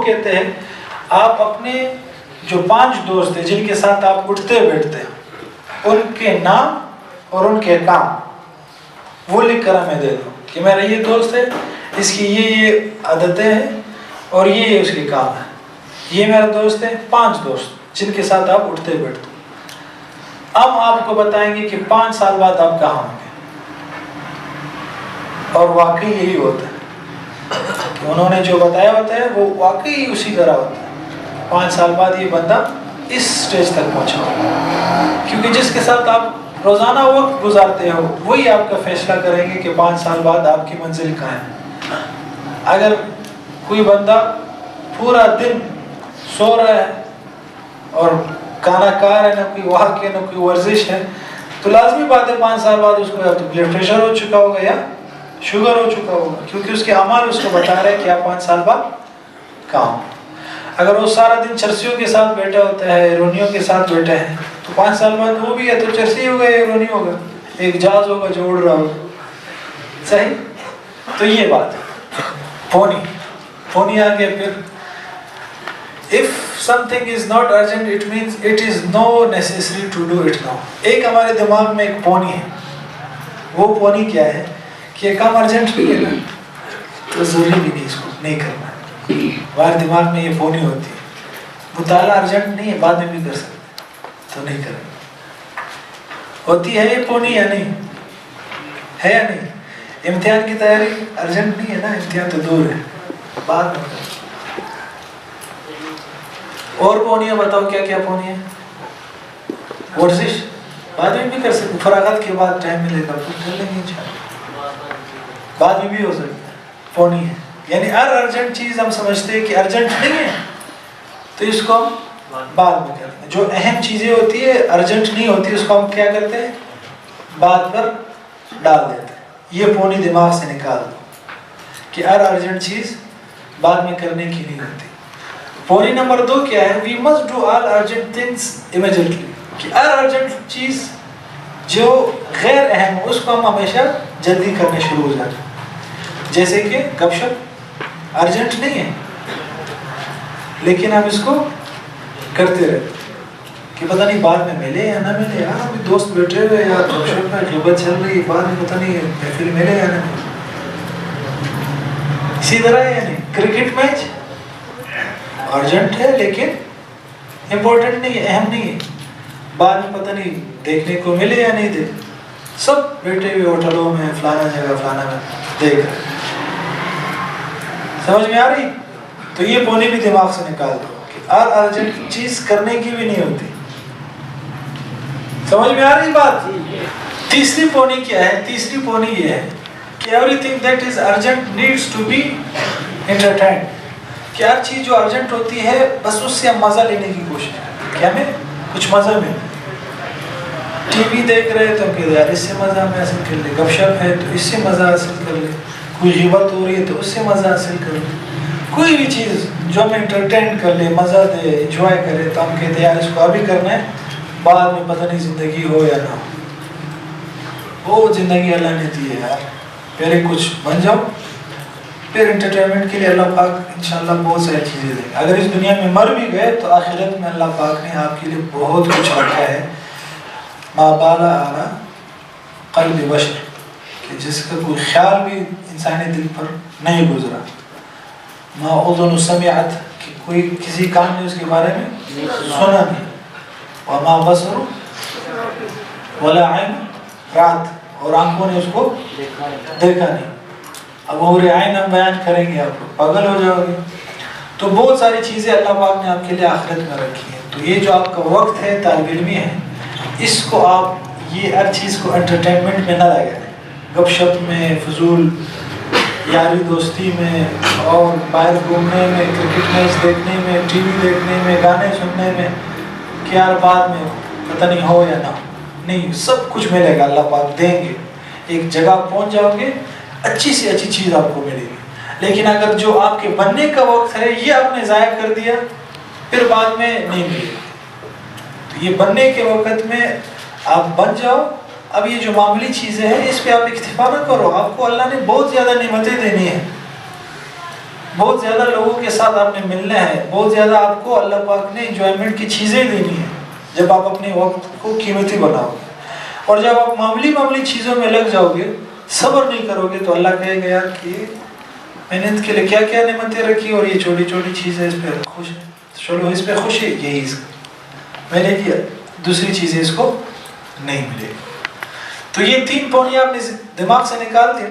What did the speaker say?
کہتے ہیں آپ اپنے جو 5 دوست ہیں جن کے ساتھ آپ اٹھتے بیٹھتے ہیں ان کے نام اور ان کے کام وہ لکھ کر ہمیں دے دو کہ میرا یہ دوست ہے، اس کی یہ عادتیں ہیں اور یہ اس کے کام ہے. یہ میرا دوست ہے. 5 دوست جن کے ساتھ آپ اٹھتے بیٹھتے. اب آپ کو بتائیں گے کہ 5 سال بعد آپ کہاں ہوں گے. اور واقعی یہی ہوتا ہے کہ انہوں نے جو بتایا ہوتا ہے وہ واقعی اسی طرح ہوتا ہے. 5 سال بعد یہ بندہ اس سٹیج تک پہنچا ہوگا، کیونکہ جس کے ساتھ آپ روزانہ وقت گزارتے ہو وہی آپ کا فیصلہ کریں گے کہ 5 سال بعد آپ کی منزل کہاں ہے. اگر کوئی بندہ پورا دن سو رہا ہے اور کھانا کھا رہا ہے، نہ کوئی واک ہے نہ کوئی ورزش ہے، تو لازمی بات ہے 5 سال بعد اس کو یا تو بلڈ پریشر ہو چکا ہوگا یا شوگر ہو چکا ہوگا، کیونکہ اس کے اعمال اس کو بتا رہے ہیں کہ آپ 5 سال بعد کہاں ہو. اگر وہ سارا دن چرسیوں کے ساتھ بیٹھا ہوتا ہے، ہیرونیوں کے ساتھ بیٹھا ہے، تو 5 سال بعد وہ بھی ہے تو چرسی ہوگا یا ہیرونی ہوگا، ایک جہاز ہوگا جو اڑ رہا ہوگا. صحیح. تو یہ بات ہے. پونی آگے پھر if something is not urgent it means it is no necessary to do it now. ایک ہمارے دماغ میں ایک پونی ہے. وہ پونی کیا ہے کہ یہ کام ارجنٹ بھی ہے نا تو ضروری بھی نہیں اس کو نہیں کرنا. ہمارے دماغ میں یہ پونی ہوتی ہے. مطالعہ ارجنٹ نہیں ہے، بعد میں بھی کر سکتے تو نہیں کریں. ہوتی ہے یہ پونی یا نہیں ہے یا نہیں. امتحان کی تیاری ارجنٹ نہیں ہے نا، امتحان تو دور ہے، بعد میں کریں. اور پونیاں بتاؤ کیا کیا پونی ہے. ورزش بعد میں بھی کر سکتے، فراغت کے بعد ٹائم ملے گا تو کر لیں گے انشاءاللہ، بعد میں بھی ہو سکتا ہے. پونی ہے یعنی ہر ارجنٹ چیز ہم سمجھتے ہیں کہ ارجنٹ نہیں ہے تو اس کو ہم بعد میں کرتے ہیں. جو اہم چیزیں ہوتی ہے ارجنٹ نہیں ہوتی اس کو ہم کیا کرتے ہیں بعد پر ڈال دیتے ہیں. یہ پونی دماغ سے نکال دو کہ ہر ارجنٹ چیز بعد میں کرنے کی نہیں ہوتی. پونی نمبر 2 کیا ہے؟ we must do all urgent things immediately. کہ ہر ارجنٹ چیز جو غیر اہم ہو اس کو ہم ہمیشہ جلدی کرنے شروع ہو جاتے ہیں. جیسے کہ گپ شپ ارجنٹ نہیں ہے لیکن ہم اس کو کرتے رہتے کہ پتہ نہیں بعد میں ملے یا نہ ملے. یار ابھی دوست بیٹھے ہوئے یا گپ شپ میں غیبت چل رہی ہے، بعد میں پتہ نہیں محفل ملے یا نہ ملے. اسی طرح یعنی کرکٹ میچ ارجنٹ ہے لیکن امپورٹنٹ نہیں ہے، اہم نہیں ہے، بعد میں پتہ نہیں دیکھنے کو ملے یا نہیں دے. سب بیٹھے ہوئے ہوٹلوں میں فلانا جگہ فلانا میں دیکھ رہے. سمجھ میں آ رہی؟ تو یہ پونی بھی دماغ سے نکال دو کہ ہر ارجنٹ چیز کرنے کی بھی نہیں ہوتی. سمجھ میں آ رہی بات؟ تیسری پونی کیا ہے؟ تیسری پونی یہ ہے کہ everything that is urgent needs to be entertained. کہ ہر چیز جو ارجنٹ ہوتی ہے بس اس سے ہم مزہ لینے کی کوشش کریں کہ ہمیں کچھ مزہ ملے. ٹی وی دیکھ رہے تو کہ یار اس سے مزہ ہمیں حاصل کر لے، گپ شپ ہے تو اس سے مزہ حاصل کر لے، کوئی غیبت ہو رہی ہے تو اس سے مزہ حاصل کر لے. کوئی بھی چیز جو ہمیں انٹرٹین کر لے، مزہ دے، انجوائے کرے تو ہم کہتے ہیں یار اس کو ابھی کرنا ہے، بعد میں پتہ نہیں زندگی ہو یا نہ ہو. وہ زندگی اللہ نے دی ہے یار، پہلے کچھ بن جاؤ، پھر انٹرٹینمنٹ کے لیے اللہ پاک انشاءاللہ بہت ساری چیزیں دیں گے. اگر اس دنیا میں مر بھی گئے تو آخرت میں اللہ پاک نے آپ کے لیے بہت کچھ رکھا ہے. ما بالا آنا قلب بشر، کہ جس کا کوئی خیال بھی انسانی دل پر نہیں گزرا. ما اذن سمعت، کہ کوئی کسی کام نے اس کے بارے میں سنا نہیں. وما بصر ولا عین رات، اور آنکھوں نے اس کو دیکھا نہیں. اب حور عین ہم بیان کریں گے آپ پاگل ہو جاؤ گے. تو بہت ساری چیزیں اللہ پاک نے آپ کے لیے آخرت میں رکھی ہیں. تو یہ جو آپ کا وقت ہے طالب علمی ہے، اس کو آپ یہ ہر چیز کو انٹرٹینمنٹ میں نہ لگائیں، گپ شپ میں، فضول یاری دوستی میں، اور باہر گھومنے میں، کرکٹ میچ دیکھنے میں، ٹی وی دیکھنے میں، گانے سننے میں کہ یار بعد میں پتہ نہیں ہو یا نہ ہو. نہیں، سب کچھ ملے گا، اللہ پاک دیں گے. ایک جگہ پہنچ جاؤ گے اچھی سے اچھی چیز آپ کو ملے گی. لیکن اگر جو آپ کے بننے کا وقت ہے یہ آپ نے ضائع کر دیا پھر بعد میں نہیں ملے گی. تو یہ بننے کے وقت میں آپ بن جاؤ. اب یہ جو معمولی چیزیں ہیں اس پہ آپ اکتفا نہ کرو، آپ کو اللہ نے بہت زیادہ نعمتیں دینی ہیں. بہت زیادہ لوگوں کے ساتھ آپ نے ملنا ہے، بہت زیادہ آپ کو اللہ پاک نے انجوائمنٹ کی چیزیں دینی ہیں جب آپ اپنے وقت کو قیمتی بناؤ گے. اور جب آپ معمولی چیزوں میں لگ جاؤ گے، صبر نہیں کرو گے، تو اللہ کہے گا یار کہ میں نے اس کے لیے کیا کیا نعمتیں رکھی اور یہ چھوٹی چھوٹی چیزیں اس پہ خوش ہے، چلو اس پہ خوش ہے، یہی اس کا میں نے کیا، دوسری چیزیں اس کو نہیں ملے. تو یہ 3 پونیاں اپنے دماغ سے نکال کے